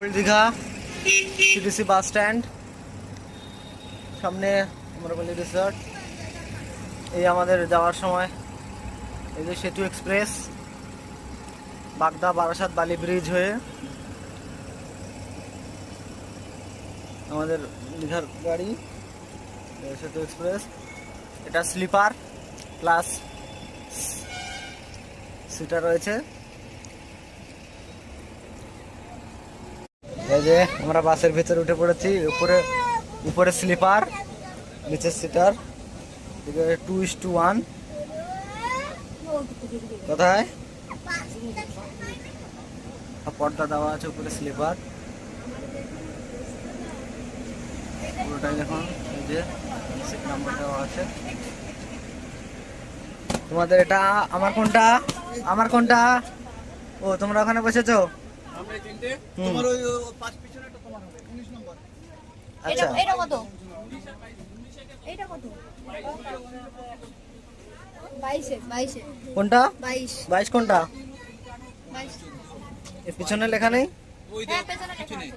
Digha CTC bus stand, সামনে আমরপালি resort. এই আমাদের যাওয়ার সময় এই যে সেতু এক্সপ্রেস বাগদা বারাসাত বালি ব্রিজ হয়ে আমাদের দীঘার গাড়ি সেতু এক্সপ্রেস। এটা স্লিপার প্লাস সিটার রয়েছে। এই যে আমরা বাসের ভিতরে উঠে পড়েছি। উপরে স্লিপার, নিচে সিটার, 2:1। কোথায় পর্দা দেওয়া আছে, উপরে স্লিপার পুরোটাই। দেখুন এই যে সিট নাম্বার দেওয়া আছে। তোমাদের এটা আমার কোনটা? আমার কোনটা? ও তোমরা ওখানে বসেছো? আচ্ছা, এটা কত? এটা কত? 22 কোনটা? 22 22 কোনটা? 22 এর পিছনে লেখা নেই? হ্যাঁ পেছনে লেখা আছে।